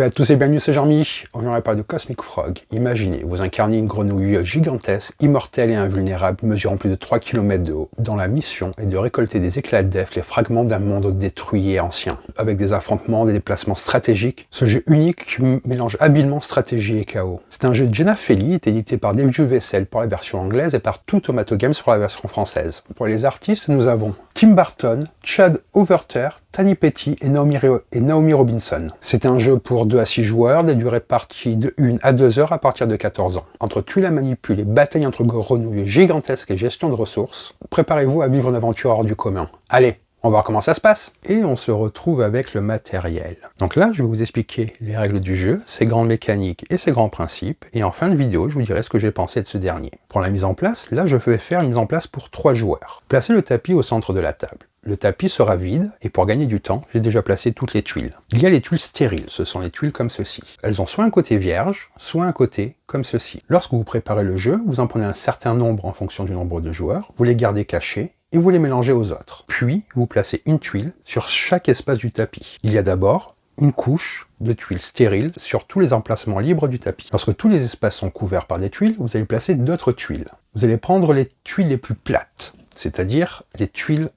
Salut à tous et bienvenue, c'est Jean-Mi. Aujourd'hui, on parle de Cosmic Frog. Imaginez, vous incarnez une grenouille gigantesque, immortelle et invulnérable, mesurant plus de 3 km de haut, dont la mission est de récolter des éclats d'Ef, les fragments d'un monde détruit et ancien. Avec des affrontements, des déplacements stratégiques, ce jeu unique mélange habilement stratégie et chaos. C'est un jeu de Jenna Feli, édité par Devju Vessel pour la version anglaise et par Two Tomato Games pour la version française. Pour les artistes, nous avons Tim Burton, Chad Overter, Tani Petty et Naomi Robinson. C'est un jeu pour 2 à 6 joueurs, des durées de partie de 1 à 2 heures à partir de 14 ans. Entre tuiles à manipuler, bataille entre grenouilles gigantesques et gestion de ressources, préparez-vous à vivre une aventure hors du commun. Allez, on va voir comment ça se passe. Et on se retrouve avec le matériel. Donc là, je vais vous expliquer les règles du jeu, ses grandes mécaniques et ses grands principes. Et en fin de vidéo, je vous dirai ce que j'ai pensé de ce dernier. Pour la mise en place, là, je vais faire une mise en place pour 3 joueurs. Placez le tapis au centre de la table. Le tapis sera vide, et pour gagner du temps, j'ai déjà placé toutes les tuiles. Il y a les tuiles stériles, ce sont les tuiles comme ceci. Elles ont soit un côté vierge, soit un côté comme ceci. Lorsque vous préparez le jeu, vous en prenez un certain nombre en fonction du nombre de joueurs, vous les gardez cachés, et vous les mélangez aux autres. Puis, vous placez une tuile sur chaque espace du tapis. Il y a d'abord une couche de tuiles stériles sur tous les emplacements libres du tapis. Lorsque tous les espaces sont couverts par des tuiles, vous allez placer d'autres tuiles. Vous allez prendre les tuiles les plus plates, c'est-à-dire les tuiles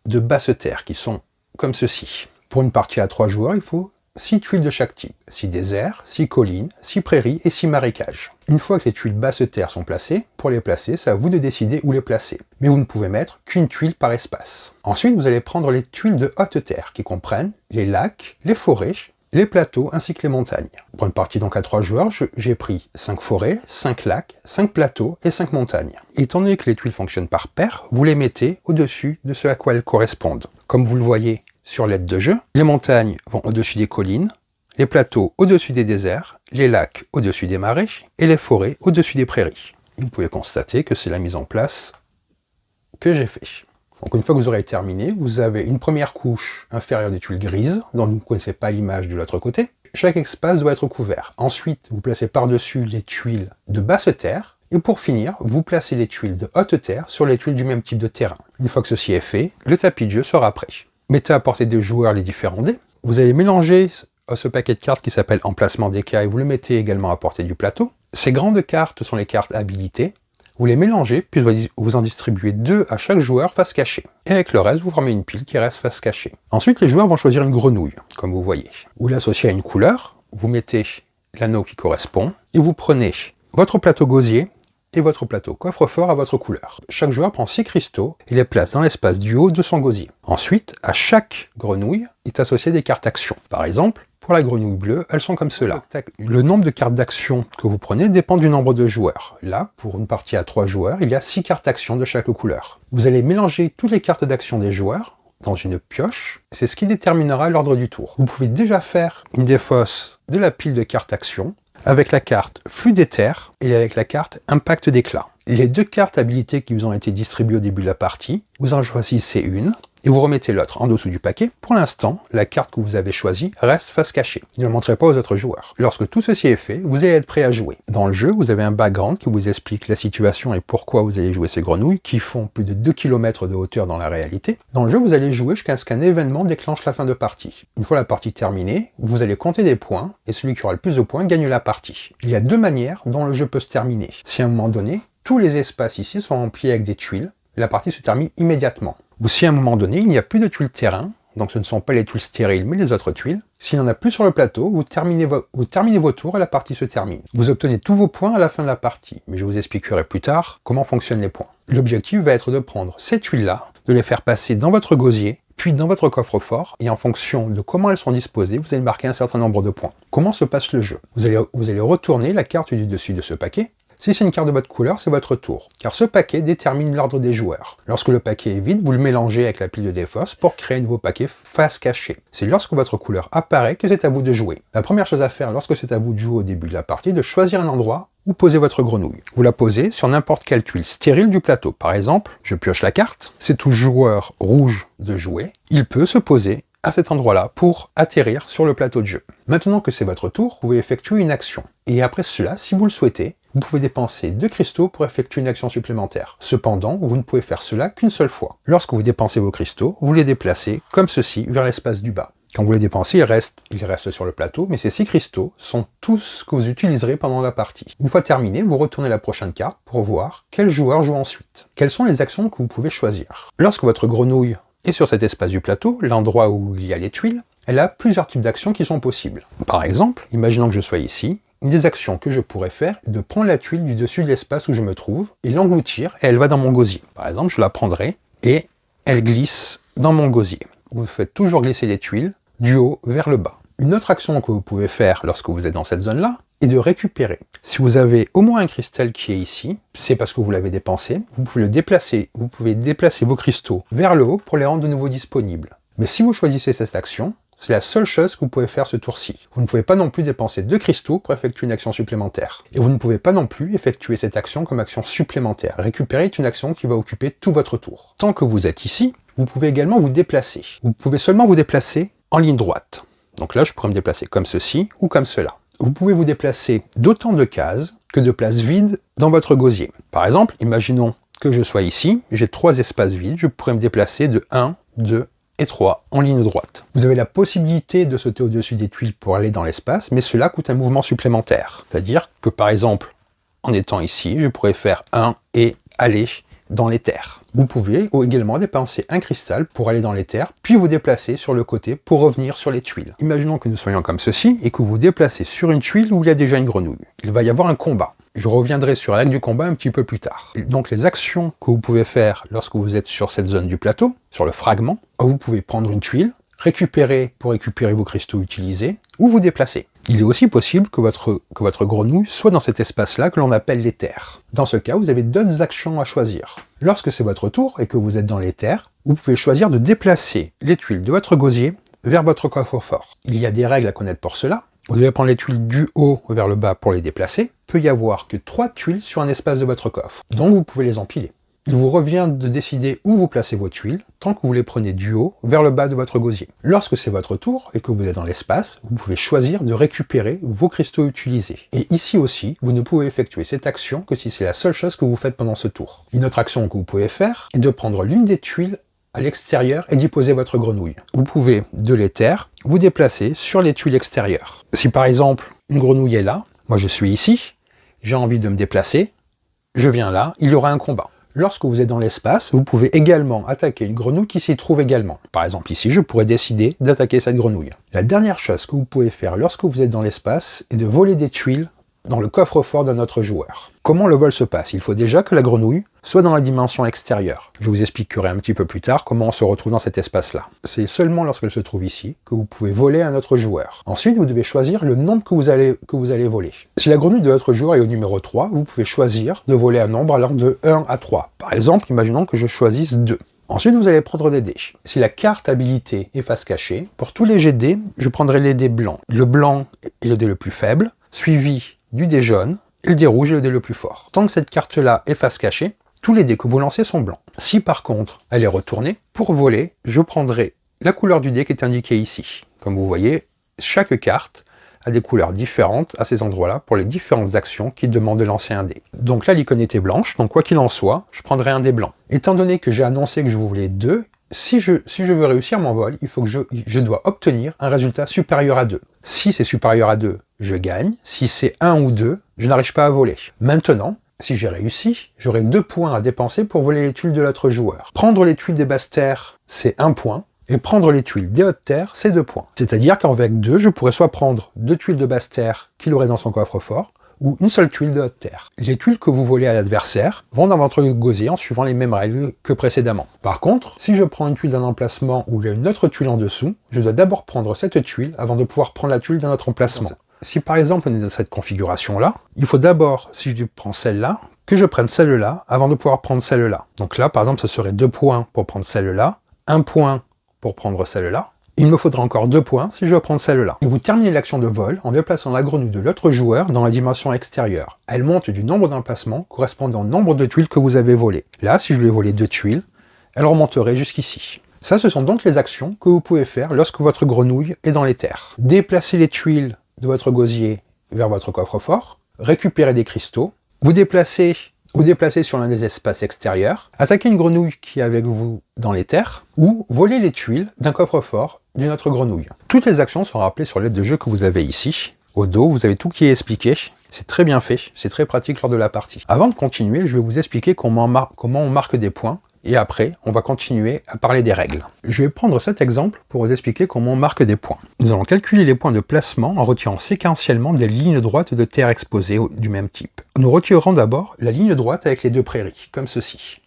de basse terre, qui sont comme ceci. Pour une partie à 3 joueurs, il faut 6 tuiles de chaque type. 6 déserts, 6 collines, 6 prairies et 6 marécages. Une fois que les tuiles basse terre sont placées, pour les placer, c'est à vous de décider où les placer. Mais vous ne pouvez mettre qu'une tuile par espace. Ensuite, vous allez prendre les tuiles de haute terre, qui comprennent les lacs, les forêts, les plateaux ainsi que les montagnes. Pour une partie donc à 3 joueurs, j'ai pris 5 forêts, 5 lacs, 5 plateaux et 5 montagnes. Étant donné que les tuiles fonctionnent par paire, vous les mettez au-dessus de ce à quoi elles correspondent. Comme vous le voyez sur l'aide de jeu, les montagnes vont au-dessus des collines, les plateaux au-dessus des déserts, les lacs au-dessus des marais et les forêts au-dessus des prairies. Vous pouvez constater que c'est la mise en place que j'ai fait. Donc une fois que vous aurez terminé, vous avez une première couche inférieure des tuiles grises, dont vous ne connaissez pas l'image de l'autre côté. Chaque espace doit être couvert. Ensuite, vous placez par-dessus les tuiles de basse terre, et pour finir, vous placez les tuiles de haute terre sur les tuiles du même type de terrain. Une fois que ceci est fait, le tapis de jeu sera prêt. Mettez à portée des joueurs les différents dés. Vous allez mélanger ce paquet de cartes qui s'appelle Emplacement des cas, et vous le mettez également à portée du plateau. Ces grandes cartes sont les cartes habilitées. Vous les mélangez, puis vous en distribuez 2 à chaque joueur face cachée. Et avec le reste, vous formez une pile qui reste face cachée. Ensuite, les joueurs vont choisir une grenouille, comme vous voyez. Vous l'associez à une couleur, vous mettez l'anneau qui correspond, et vous prenez votre plateau gosier et votre plateau coffre-fort à votre couleur. Chaque joueur prend 6 cristaux et les place dans l'espace du haut de son gosier. Ensuite, à chaque grenouille est associé des cartes actions. Par exemple, pour la grenouille bleue, elles sont comme cela. Le nombre de cartes d'action que vous prenez dépend du nombre de joueurs. Là, pour une partie à 3 joueurs, il y a 6 cartes d'action de chaque couleur. Vous allez mélanger toutes les cartes d'action des joueurs dans une pioche. C'est ce qui déterminera l'ordre du tour. Vous pouvez déjà faire une défausse de la pile de cartes action avec la carte Flux d'éther et avec la carte Impact d'éclat. Les 2 cartes habilitées qui vous ont été distribuées au début de la partie, vous en choisissez une et vous remettez l'autre en dessous du paquet. Pour l'instant, la carte que vous avez choisie reste face cachée. Ne le montrez pas aux autres joueurs. Lorsque tout ceci est fait, vous allez être prêt à jouer. Dans le jeu, vous avez un background qui vous explique la situation et pourquoi vous allez jouer ces grenouilles, qui font plus de 2 km de hauteur dans la réalité. Dans le jeu, vous allez jouer jusqu'à ce qu'un événement déclenche la fin de partie. Une fois la partie terminée, vous allez compter des points, et celui qui aura le plus de points gagne la partie. Il y a 2 manières dont le jeu peut se terminer. Si à un moment donné, tous les espaces ici sont remplis avec des tuiles, la partie se termine immédiatement. Ou si à un moment donné, il n'y a plus de tuiles terrain, donc ce ne sont pas les tuiles stériles, mais les autres tuiles, s'il n'y en a plus sur le plateau, vous terminez vos tours et la partie se termine. Vous obtenez tous vos points à la fin de la partie, mais je vous expliquerai plus tard comment fonctionnent les points. L'objectif va être de prendre ces tuiles-là, de les faire passer dans votre gosier, puis dans votre coffre-fort, et en fonction de comment elles sont disposées, vous allez marquer un certain nombre de points. Comment se passe le jeu ? Vous allez retourner la carte du dessus de ce paquet. Si c'est une carte de votre couleur, c'est votre tour, car ce paquet détermine l'ordre des joueurs. Lorsque le paquet est vide, vous le mélangez avec la pile de défausse pour créer un nouveau paquet face cachée. C'est lorsque votre couleur apparaît que c'est à vous de jouer. La première chose à faire lorsque c'est à vous de jouer au début de la partie, est de choisir un endroit où poser votre grenouille. Vous la posez sur n'importe quelle tuile stérile du plateau. Par exemple, je pioche la carte, c'est au joueur rouge de jouer, il peut se poser à cet endroit-là pour atterrir sur le plateau de jeu. Maintenant que c'est votre tour, vous pouvez effectuer une action. Et après cela, si vous le souhaitez, vous pouvez dépenser 2 cristaux pour effectuer une action supplémentaire. Cependant, vous ne pouvez faire cela qu'une seule fois. Lorsque vous dépensez vos cristaux, vous les déplacez comme ceci vers l'espace du bas. Quand vous les dépensez, ils restent sur le plateau, mais ces 6 cristaux sont tous ce que vous utiliserez pendant la partie. Une fois terminé, vous retournez la prochaine carte pour voir quel joueur joue ensuite. Quelles sont les actions que vous pouvez choisir? Lorsque votre grenouille est sur cet espace du plateau, l'endroit où il y a les tuiles, elle a plusieurs types d'actions qui sont possibles. Par exemple, imaginons que je sois ici, une des actions que je pourrais faire est de prendre la tuile du dessus de l'espace où je me trouve et l'engloutir et elle va dans mon gosier. Par exemple, je la prendrai et elle glisse dans mon gosier. Vous faites toujours glisser les tuiles du haut vers le bas. Une autre action que vous pouvez faire lorsque vous êtes dans cette zone-là est de récupérer. Si vous avez au moins un cristal qui est ici, c'est parce que vous l'avez dépensé, vous pouvez le déplacer, vous pouvez déplacer vos cristaux vers le haut pour les rendre de nouveau disponibles. Mais si vous choisissez cette action, c'est la seule chose que vous pouvez faire ce tour-ci. Vous ne pouvez pas non plus dépenser 2 cristaux pour effectuer une action supplémentaire. Et vous ne pouvez pas non plus effectuer cette action comme action supplémentaire. Récupérer est une action qui va occuper tout votre tour. Tant que vous êtes ici, vous pouvez également vous déplacer. Vous pouvez seulement vous déplacer en ligne droite. Donc là, je pourrais me déplacer comme ceci ou comme cela. Vous pouvez vous déplacer d'autant de cases que de places vides dans votre gosier. Par exemple, imaginons que je sois ici, j'ai 3 espaces vides, je pourrais me déplacer de 1, 2 et 3 en ligne droite. Vous avez la possibilité de sauter au-dessus des tuiles pour aller dans l'espace, mais cela coûte un mouvement supplémentaire. C'est-à-dire que par exemple, en étant ici, je pourrais faire 1 et aller dans les terres. Vous pouvez également dépenser un cristal pour aller dans les terres, puis vous déplacer sur le côté pour revenir sur les tuiles. Imaginons que nous soyons comme ceci et que vous vous déplacez sur une tuile où il y a déjà une grenouille. Il va y avoir un combat. Je reviendrai sur la règle du combat un petit peu plus tard. Donc les actions que vous pouvez faire lorsque vous êtes sur cette zone du plateau, sur le fragment, vous pouvez prendre une tuile, récupérer pour récupérer vos cristaux utilisés, ou vous déplacer. Il est aussi possible que votre grenouille soit dans cet espace-là que l'on appelle les terres. Dans ce cas, vous avez 2 actions à choisir. Lorsque c'est votre tour et que vous êtes dans les terres, vous pouvez choisir de déplacer les tuiles de votre gosier vers votre coffre-fort. Il y a des règles à connaître pour cela. Vous devez prendre les tuiles du haut vers le bas pour les déplacer. Il peut y avoir que 3 tuiles sur un espace de votre coffre, donc vous pouvez les empiler. Il vous revient de décider où vous placez vos tuiles, tant que vous les prenez du haut vers le bas de votre gosier. Lorsque c'est votre tour et que vous êtes dans l'espace, vous pouvez choisir de récupérer vos cristaux utilisés. Et ici aussi, vous ne pouvez effectuer cette action que si c'est la seule chose que vous faites pendant ce tour. Une autre action que vous pouvez faire est de prendre l'une des tuiles à l'extérieur et d'y poser votre grenouille. Vous pouvez, de l'éther, vous déplacer sur les tuiles extérieures. Si par exemple, une grenouille est là, moi je suis ici, j'ai envie de me déplacer, je viens là, il y aura un combat. Lorsque vous êtes dans l'espace, vous pouvez également attaquer une grenouille qui s'y trouve également. Par exemple ici, je pourrais décider d'attaquer cette grenouille. La dernière chose que vous pouvez faire lorsque vous êtes dans l'espace est de voler des tuiles dans le coffre-fort d'un autre joueur. Comment le vol se passe? Il faut déjà que la grenouille soit dans la dimension extérieure. Je vous expliquerai un petit peu plus tard comment on se retrouve dans cet espace-là. C'est seulement lorsqu'elle se trouve ici que vous pouvez voler à un autre joueur. Ensuite, vous devez choisir le nombre que vous allez voler. Si la grenouille de votre joueur est au numéro 3, vous pouvez choisir de voler un nombre allant de 1 à 3. Par exemple, imaginons que je choisisse 2. Ensuite, vous allez prendre des dés. Si la carte habilité est face cachée, pour tous les jets de dés, je prendrai les dés blancs. Le blanc est le dé le plus faible, suivi du dé jaune, et le dé rouge est le dé le plus fort. Tant que cette carte-là est face cachée, tous les dés que vous lancez sont blancs. Si par contre, elle est retournée, pour voler, je prendrai la couleur du dé qui est indiquée ici. Comme vous voyez, chaque carte a des couleurs différentes à ces endroits-là pour les différentes actions qui demandent de lancer un dé. Donc là, l'icône était blanche, donc quoi qu'il en soit, je prendrai un dé blanc. Étant donné que j'ai annoncé que je voulais 2, si je veux réussir mon vol, il faut que je dois obtenir un résultat supérieur à 2. Si c'est supérieur à 2, je gagne. Si c'est 1 ou 2, je n'arrive pas à voler. Maintenant, si j'ai réussi, j'aurai 2 points à dépenser pour voler les tuiles de l'autre joueur. Prendre les tuiles des basses terres, c'est 1 point. Et prendre les tuiles des hautes terres, c'est 2 points. C'est-à-dire qu'avec 2, je pourrais soit prendre 2 tuiles de basse terre qu'il aurait dans son coffre-fort, ou une seule tuile de haute terre. Les tuiles que vous volez à l'adversaire vont dans votre gosier en suivant les mêmes règles que précédemment. Par contre, si je prends une tuile d'un emplacement où il y a une autre tuile en dessous, je dois d'abord prendre cette tuile avant de pouvoir prendre la tuile d'un autre emplacement. Si par exemple on est dans cette configuration-là, il faut d'abord, si je prends celle-là, que je prenne celle-là avant de pouvoir prendre celle-là. Donc là, par exemple, ce serait 2 points pour prendre celle-là, 1 point pour prendre celle-là. Il me faudra encore 2 points si je veux prendre celle-là. Et vous terminez l'action de vol en déplaçant la grenouille de l'autre joueur dans la dimension extérieure. Elle monte du nombre d'emplacements correspondant au nombre de tuiles que vous avez volées. Là, si je lui ai volé 2 tuiles, elle remonterait jusqu'ici. Ça, ce sont donc les actions que vous pouvez faire lorsque votre grenouille est dans les terres. Déplacer les tuiles de votre gosier vers votre coffre-fort, récupérer des cristaux, vous déplacer vous déplacer sur l'un des espaces extérieurs, attaquer une grenouille qui est avec vous dans les terres, ou voler les tuiles d'un coffre-fort d'une autre grenouille. Toutes les actions sont rappelées sur l'aide de jeu que vous avez ici. Au dos, vous avez tout qui est expliqué. C'est très bien fait, c'est très pratique lors de la partie. Avant de continuer, je vais vous expliquer comment on marque des points, et après, on va continuer à parler des règles. Je vais prendre cet exemple pour vous expliquer comment on marque des points. Nous allons calculer les points de placement en retirant séquentiellement des lignes droites de terre exposées du même type. Nous retirerons d'abord la ligne droite avec les deux prairies, comme ceci.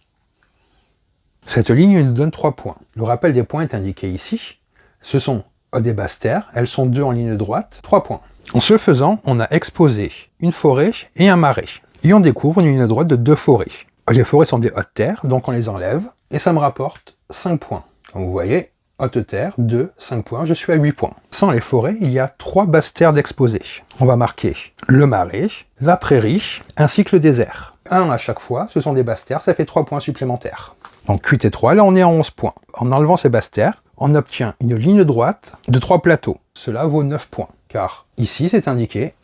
Cette ligne nous donne 3 points. Le rappel des points est indiqué ici. Ce sont des basses terres, elles sont 2 en ligne droite, 3 points. En ce faisant, on a exposé une forêt et un marais. Et on découvre une ligne droite de 2 forêts. Les forêts sont des hautes terres, donc on les enlève, et ça me rapporte 5 points. Comme vous voyez, haute terre, 2, 5 points, je suis à 8 points. Sans les forêts, il y a 3 basses terres d'exposé. On va marquer le marais, la prairie, ainsi que le désert. 1 à chaque fois, ce sont des basses terres, ça fait 3 points supplémentaires. Donc 8 et 3, là on est à 11 points. En enlevant ces basses terres, on obtient une ligne droite de 3 plateaux. Cela vaut 9 points, car ici c'est indiqué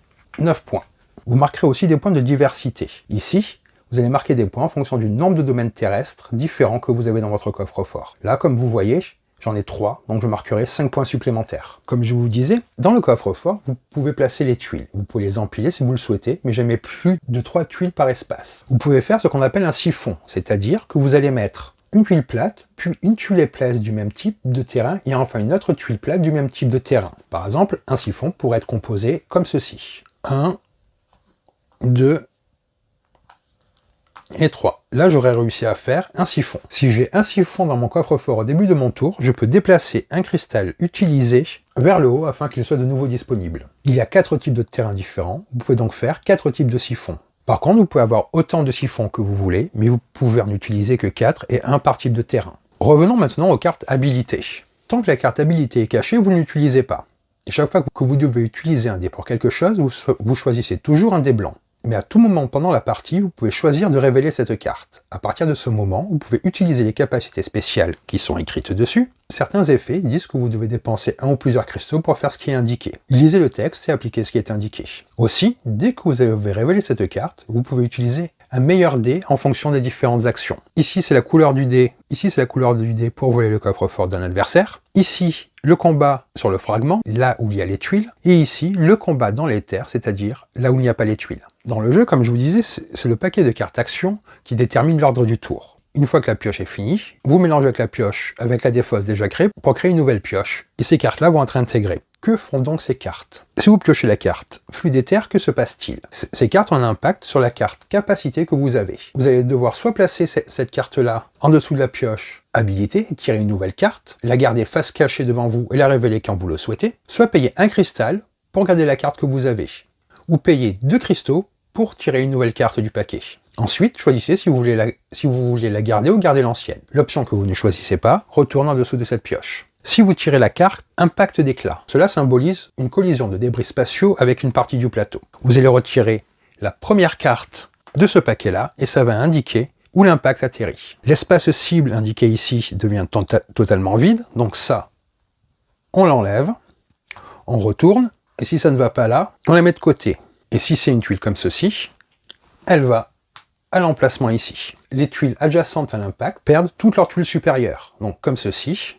9 points. Vous marquerez aussi des points de diversité. Ici, vous allez marquer des points en fonction du nombre de domaines terrestres différents que vous avez dans votre coffre-fort. Là, comme vous voyez, j'en ai 3, donc je marquerai 5 points supplémentaires. Comme je vous disais, dans le coffre-fort, vous pouvez placer les tuiles. Vous pouvez les empiler si vous le souhaitez, mais jamais plus de 3 tuiles par espace. Vous pouvez faire ce qu'on appelle un siphon, c'est-à-dire que vous allez mettre une tuile plate, puis une tuile épaisse du même type de terrain, et enfin une autre tuile plate du même type de terrain. Par exemple, un siphon pourrait être composé comme ceci. 1, 2, et 3. Là, j'aurais réussi à faire un siphon. Si j'ai un siphon dans mon coffre-fort au début de mon tour, je peux déplacer un cristal utilisé vers le haut afin qu'il soit de nouveau disponible. Il y a 4 types de terrains différents, vous pouvez donc faire 4 types de siphons. Par contre, vous pouvez avoir autant de siphons que vous voulez, mais vous pouvez en utiliser que 4 et 1 par type de terrain. Revenons maintenant aux cartes habilitées. Tant que la carte habilité est cachée, vous ne l'utilisez pas. Et chaque fois que vous devez utiliser un dé pour quelque chose, vous choisissez toujours un dé blanc. Mais à tout moment pendant la partie, vous pouvez choisir de révéler cette carte. À partir de ce moment, vous pouvez utiliser les capacités spéciales qui sont écrites dessus. Certains effets disent que vous devez dépenser 1 ou plusieurs cristaux pour faire ce qui est indiqué. Lisez le texte et appliquez ce qui est indiqué. Aussi, dès que vous avez révélé cette carte, vous pouvez utiliser un meilleur dé en fonction des différentes actions. Ici, c'est la couleur du dé. Ici, c'est la couleur du dé pour voler le coffre-fort d'un adversaire. Ici, le combat sur le fragment, là où il y a les tuiles. Et ici, le combat dans les terres, c'est-à-dire là où il n'y a pas les tuiles. Dans le jeu, comme je vous disais, c'est le paquet de cartes actions qui détermine l'ordre du tour. Une fois que la pioche est finie, vous mélangez avec la pioche avec la défausse déjà créée pour créer une nouvelle pioche. Et ces cartes-là vont être intégrées. Que font donc ces cartes? Si vous piochez la carte flux des terres, que se passe-t-il? Ces cartes ont un impact sur la carte capacité que vous avez. Vous allez devoir soit placer cette carte-là en dessous de la pioche habilité et tirer une nouvelle carte, la garder face cachée devant vous et la révéler quand vous le souhaitez, soit payer un cristal pour garder la carte que vous avez, ou payer 2 cristaux pour tirer une nouvelle carte du paquet. Ensuite, choisissez si vous voulez la garder ou garder l'ancienne. L'option que vous ne choisissez pas retourne en dessous de cette pioche. Si vous tirez la carte impact d'éclat, cela symbolise une collision de débris spatiaux avec une partie du plateau. Vous allez retirer la première carte de ce paquet-là et ça va indiquer où l'impact atterrit. L'espace cible indiqué ici devient totalement vide, donc ça, on l'enlève, on retourne, et si ça ne va pas là, on la met de côté. Et si c'est une tuile comme ceci, elle va à l'emplacement ici. Les tuiles adjacentes à l'impact perdent toutes leurs tuiles supérieures, donc comme ceci.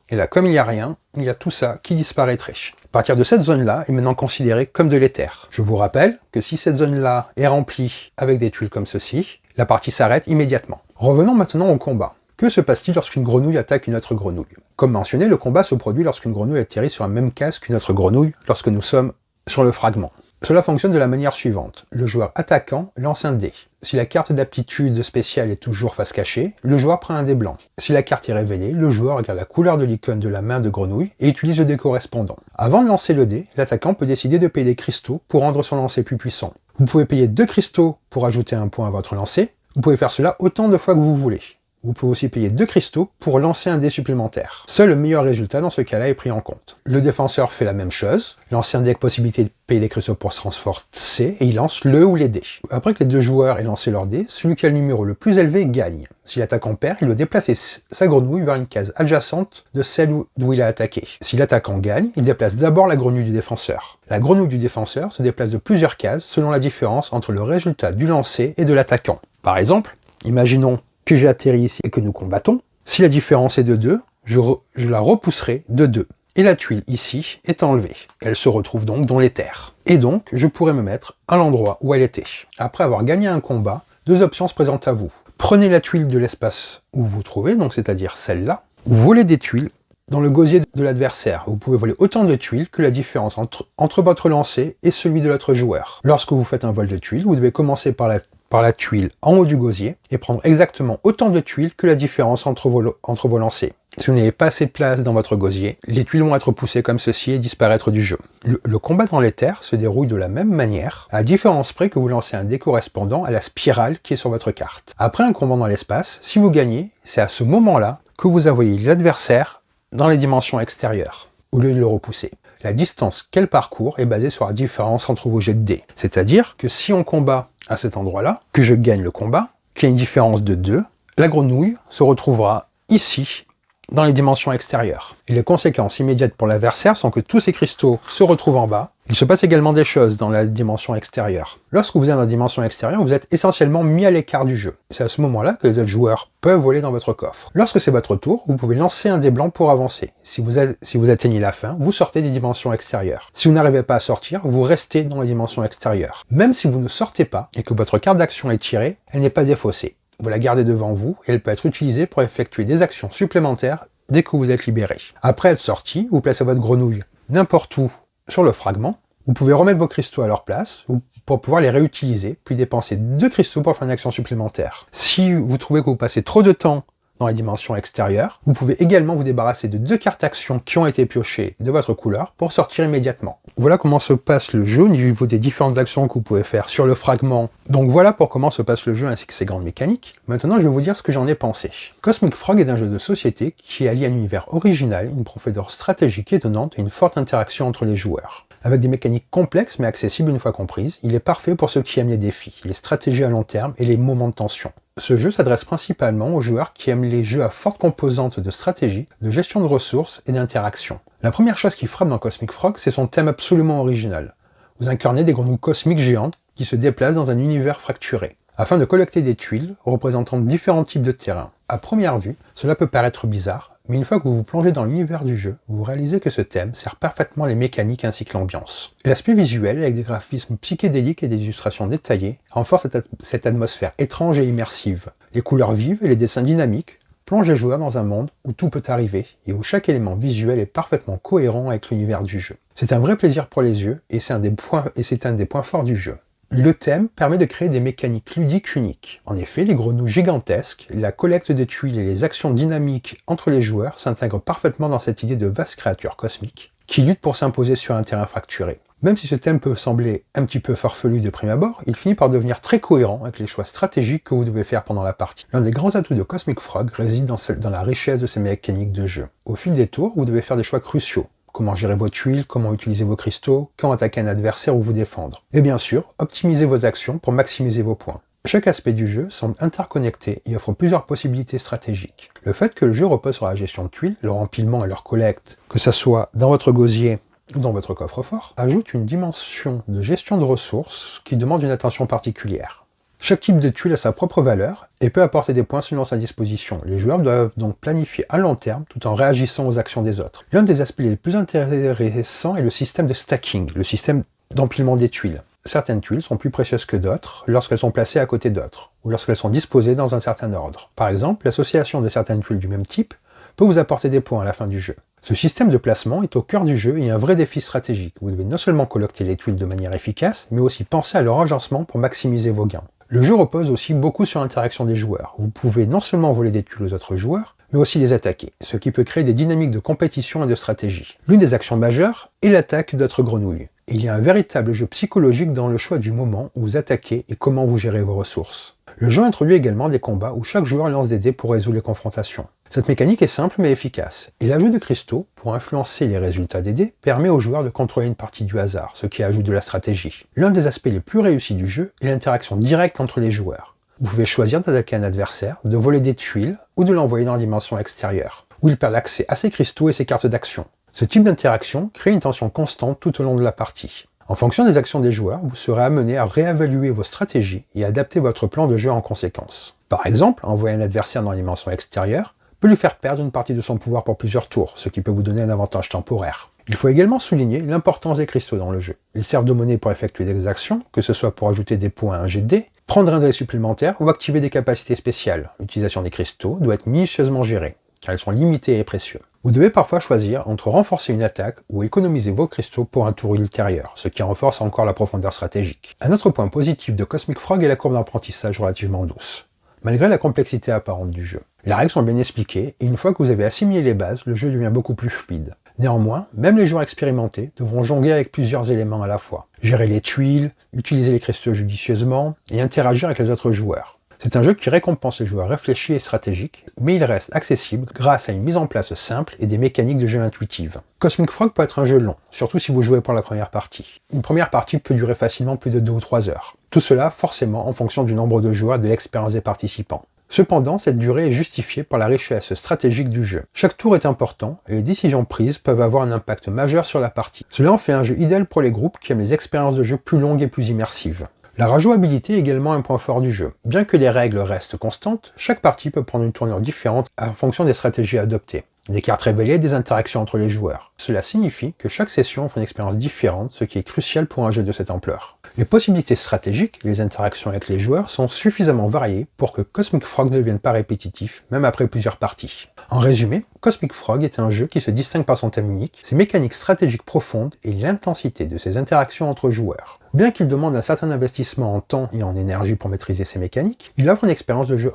Et là, comme il n'y a rien, il y a tout ça qui disparaîtrait. À partir de cette zone-là est maintenant considérée comme de l'éther. Je vous rappelle que si cette zone-là est remplie avec des tuiles comme ceci, la partie s'arrête immédiatement. Revenons maintenant au combat. Que se passe-t-il lorsqu'une grenouille attaque une autre grenouille? Comme mentionné, le combat se produit lorsqu'une grenouille atterrit sur la même case qu'une autre grenouille lorsque nous sommes sur le fragment. Cela fonctionne de la manière suivante. Le joueur attaquant lance un dé. Si la carte d'aptitude spéciale est toujours face cachée, le joueur prend un dé blanc. Si la carte est révélée, le joueur regarde la couleur de l'icône de la main de grenouille et utilise le dé correspondant. Avant de lancer le dé, l'attaquant peut décider de payer des cristaux pour rendre son lancer plus puissant. Vous pouvez payer 2 cristaux pour ajouter un point à votre lancer. Vous pouvez faire cela autant de fois que vous voulez. Vous pouvez aussi payer 2 cristaux pour lancer un dé supplémentaire. Seul le meilleur résultat dans ce cas-là est pris en compte. Le défenseur fait la même chose, lance un dé avec possibilité de payer des cristaux pour se renforcer, et il lance le ou les dés. Après que les 2 joueurs aient lancé leur dé, celui qui a le numéro le plus élevé gagne. Si l'attaquant perd, il doit déplacer sa grenouille vers une case adjacente de celle d'où il a attaqué. Si l'attaquant gagne, il déplace d'abord la grenouille du défenseur. La grenouille du défenseur se déplace de plusieurs cases selon la différence entre le résultat du lancer et de l'attaquant. Par exemple, imaginons que j'ai atterri ici et que nous combattons. Si la différence est de 2, je la repousserai de 2. Et la tuile ici est enlevée. Elle se retrouve donc dans les terres. Et donc, je pourrais me mettre à l'endroit où elle était. Après avoir gagné un combat, deux options se présentent à vous. Prenez la tuile de l'espace où vous vous trouvez, donc c'est-à-dire celle-là, ou volez des tuiles dans le gosier de l'adversaire. Vous pouvez voler autant de tuiles que la différence entre votre lancer et celui de l'autre joueur. Lorsque vous faites un vol de tuiles, vous devez commencer par la tuile en haut du gosier et prendre exactement autant de tuiles que la différence entre vos lancers. Si vous n'avez pas assez de place dans votre gosier, les tuiles vont être poussées comme ceci et disparaître du jeu. Le combat dans les terres se déroule de la même manière, à la différence près que vous lancez un dé correspondant à la spirale qui est sur votre carte. Après un combat dans l'espace, si vous gagnez, c'est à ce moment-là que vous envoyez l'adversaire dans les dimensions extérieures, au lieu de le repousser. La distance qu'elle parcourt est basée sur la différence entre vos jets de dés. C'est-à-dire que si on combat à cet endroit-là, que je gagne le combat, qu'il y a une différence de 2, la grenouille se retrouvera ici, dans les dimensions extérieures. Et les conséquences immédiates pour l'adversaire sont que tous ces cristaux se retrouvent en bas. Il se passe également des choses dans la dimension extérieure. Lorsque vous êtes dans la dimension extérieure, vous êtes essentiellement mis à l'écart du jeu. C'est à ce moment-là que les autres joueurs peuvent voler dans votre coffre. Lorsque c'est votre tour, vous pouvez lancer un dé blanc pour avancer. Si vous atteignez la fin, vous sortez des dimensions extérieures. Si vous n'arrivez pas à sortir, vous restez dans la dimension extérieure. Même si vous ne sortez pas et que votre carte d'action est tirée, elle n'est pas défaussée. Vous la gardez devant vous et elle peut être utilisée pour effectuer des actions supplémentaires dès que vous êtes libéré. Après être sorti, vous placez votre grenouille n'importe où sur le fragment. Vous pouvez remettre vos cristaux à leur place pour pouvoir les réutiliser, puis dépenser 2 cristaux pour faire une action supplémentaire. Si vous trouvez que vous passez trop de temps dans les dimensions extérieures, vous pouvez également vous débarrasser de 2 cartes actions qui ont été piochées de votre couleur pour sortir immédiatement. Voilà comment se passe le jeu au niveau des différentes actions que vous pouvez faire sur le fragment. Donc voilà pour comment se passe le jeu ainsi que ses grandes mécaniques. Maintenant je vais vous dire ce que j'en ai pensé. Cosmic Frog est un jeu de société qui allie un univers original, une profondeur stratégique étonnante et une forte interaction entre les joueurs. Avec des mécaniques complexes mais accessibles une fois comprises, il est parfait pour ceux qui aiment les défis, les stratégies à long terme et les moments de tension. Ce jeu s'adresse principalement aux joueurs qui aiment les jeux à forte composante de stratégie, de gestion de ressources et d'interaction. La première chose qui frappe dans Cosmic Frog, c'est son thème absolument original. Vous incarnez des grenouilles cosmiques géantes qui se déplacent dans un univers fracturé, afin de collecter des tuiles représentant différents types de terrains. À première vue, cela peut paraître bizarre, mais une fois que vous vous plongez dans l'univers du jeu, vous réalisez que ce thème sert parfaitement les mécaniques ainsi que l'ambiance. L'aspect visuel, avec des graphismes psychédéliques et des illustrations détaillées, renforce cette atmosphère étrange et immersive. Les couleurs vives et les dessins dynamiques plongent les joueurs dans un monde où tout peut arriver et où chaque élément visuel est parfaitement cohérent avec l'univers du jeu. C'est un vrai plaisir pour les yeux et c'est un des points forts du jeu. Le thème permet de créer des mécaniques ludiques uniques. En effet, les grenouilles gigantesques, la collecte de tuiles et les actions dynamiques entre les joueurs s'intègrent parfaitement dans cette idée de vastes créatures cosmiques qui luttent pour s'imposer sur un terrain fracturé. Même si ce thème peut sembler un petit peu farfelu de prime abord, il finit par devenir très cohérent avec les choix stratégiques que vous devez faire pendant la partie. L'un des grands atouts de Cosmic Frog réside dans la richesse de ses mécaniques de jeu. Au fil des tours, vous devez faire des choix cruciaux. Comment gérer vos tuiles, comment utiliser vos cristaux, quand attaquer un adversaire ou vous défendre. Et bien sûr, optimiser vos actions pour maximiser vos points. Chaque aspect du jeu semble interconnecté et offre plusieurs possibilités stratégiques. Le fait que le jeu repose sur la gestion de tuiles, leur empilement et leur collecte, que ce soit dans votre gosier ou dans votre coffre-fort, ajoute une dimension de gestion de ressources qui demande une attention particulière. Chaque type de tuile a sa propre valeur et peut apporter des points selon sa disposition. Les joueurs doivent donc planifier à long terme tout en réagissant aux actions des autres. L'un des aspects les plus intéressants est le système de stacking, le système d'empilement des tuiles. Certaines tuiles sont plus précieuses que d'autres lorsqu'elles sont placées à côté d'autres, ou lorsqu'elles sont disposées dans un certain ordre. Par exemple, l'association de certaines tuiles du même type peut vous apporter des points à la fin du jeu. Ce système de placement est au cœur du jeu et un vrai défi stratégique. Vous devez non seulement collecter les tuiles de manière efficace, mais aussi penser à leur agencement pour maximiser vos gains. Le jeu repose aussi beaucoup sur l'interaction des joueurs. Vous pouvez non seulement voler des tuiles aux autres joueurs, mais aussi les attaquer, ce qui peut créer des dynamiques de compétition et de stratégie. L'une des actions majeures est l'attaque d'autres grenouilles. Et il y a un véritable jeu psychologique dans le choix du moment où vous attaquez et comment vous gérez vos ressources. Le jeu introduit également des combats où chaque joueur lance des dés pour résoudre les confrontations. Cette mécanique est simple mais efficace, et l'ajout de cristaux pour influencer les résultats des dés permet aux joueurs de contrôler une partie du hasard, ce qui ajoute de la stratégie. L'un des aspects les plus réussis du jeu est l'interaction directe entre les joueurs. Vous pouvez choisir d'attaquer un adversaire, de voler des tuiles ou de l'envoyer dans la dimension extérieure, où il perd l'accès à ses cristaux et ses cartes d'action. Ce type d'interaction crée une tension constante tout au long de la partie. En fonction des actions des joueurs, vous serez amené à réévaluer vos stratégies et adapter votre plan de jeu en conséquence. Par exemple, envoyer un adversaire dans la dimension extérieure peut lui faire perdre une partie de son pouvoir pour plusieurs tours, ce qui peut vous donner un avantage temporaire. Il faut également souligner l'importance des cristaux dans le jeu. Ils servent de monnaie pour effectuer des actions, que ce soit pour ajouter des points à un jet de dés, prendre un dé supplémentaire ou activer des capacités spéciales. L'utilisation des cristaux doit être minutieusement gérée, car ils sont limités et précieux. Vous devez parfois choisir entre renforcer une attaque ou économiser vos cristaux pour un tour ultérieur, ce qui renforce encore la profondeur stratégique. Un autre point positif de Cosmic Frog est la courbe d'apprentissage relativement douce, malgré la complexité apparente du jeu. Les règles sont bien expliquées, et une fois que vous avez assimilé les bases, le jeu devient beaucoup plus fluide. Néanmoins, même les joueurs expérimentés devront jongler avec plusieurs éléments à la fois. Gérer les tuiles, utiliser les cristaux judicieusement, et interagir avec les autres joueurs. C'est un jeu qui récompense les joueurs réfléchis et stratégiques, mais il reste accessible grâce à une mise en place simple et des mécaniques de jeu intuitives. Cosmic Frog peut être un jeu long, surtout si vous jouez pour la première partie. Une première partie peut durer facilement plus de 2 ou 3 heures. Tout cela forcément en fonction du nombre de joueurs et de l'expérience des participants. Cependant, cette durée est justifiée par la richesse stratégique du jeu. Chaque tour est important et les décisions prises peuvent avoir un impact majeur sur la partie. Cela en fait un jeu idéal pour les groupes qui aiment les expériences de jeu plus longues et plus immersives. La rejouabilité est également un point fort du jeu. Bien que les règles restent constantes, chaque partie peut prendre une tournure différente en fonction des stratégies adoptées. Des cartes révélées et des interactions entre les joueurs. Cela signifie que chaque session offre une expérience différente, ce qui est crucial pour un jeu de cette ampleur. Les possibilités stratégiques et les interactions avec les joueurs sont suffisamment variées pour que Cosmic Frog ne devienne pas répétitif, même après plusieurs parties. En résumé, Cosmic Frog est un jeu qui se distingue par son thème unique, ses mécaniques stratégiques profondes et l'intensité de ses interactions entre joueurs. Bien qu'il demande un certain investissement en temps et en énergie pour maîtriser ses mécaniques, il offre une expérience de jeu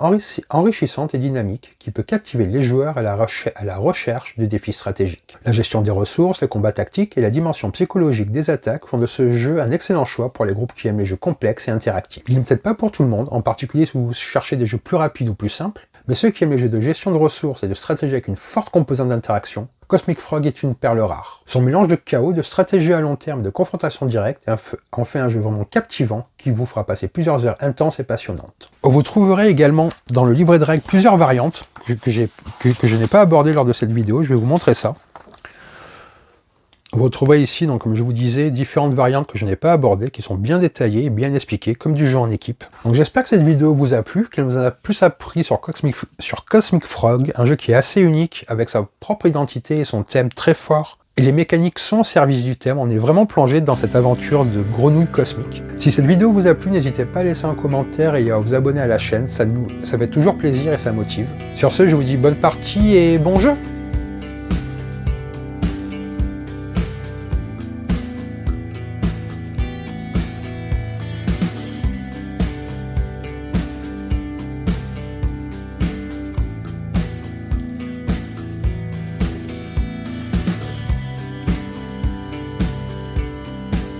enrichissante et dynamique qui peut captiver les joueurs à la recherche de défis stratégiques. La gestion des ressources, les combats tactiques et la dimension psychologique des attaques font de ce jeu un excellent choix pour les groupes qui aiment les jeux complexes et interactifs. Il n'est peut-être pas pour tout le monde, en particulier si vous cherchez des jeux plus rapides ou plus simples, mais ceux qui aiment les jeux de gestion de ressources et de stratégie avec une forte composante d'interaction, Cosmic Frog est une perle rare. Son mélange de chaos, de stratégie à long terme, de confrontation directe en fait un jeu vraiment captivant qui vous fera passer plusieurs heures intenses et passionnantes. Vous trouverez également dans le livret de règles plusieurs variantes que je n'ai pas abordées lors de cette vidéo. Je vais vous montrer ça. Vous retrouverez ici, donc, comme je vous disais, différentes variantes que je n'ai pas abordées, qui sont bien détaillées et bien expliquées, comme du jeu en équipe. Donc j'espère que cette vidéo vous a plu, qu'elle vous en a plus appris sur Cosmic Frog, un jeu qui est assez unique, avec sa propre identité et son thème très fort. Et les mécaniques sont au service du thème, on est vraiment plongé dans cette aventure de grenouille cosmique. Si cette vidéo vous a plu, n'hésitez pas à laisser un commentaire et à vous abonner à la chaîne, ça fait toujours plaisir et ça motive. Sur ce, je vous dis bonne partie et bon jeu!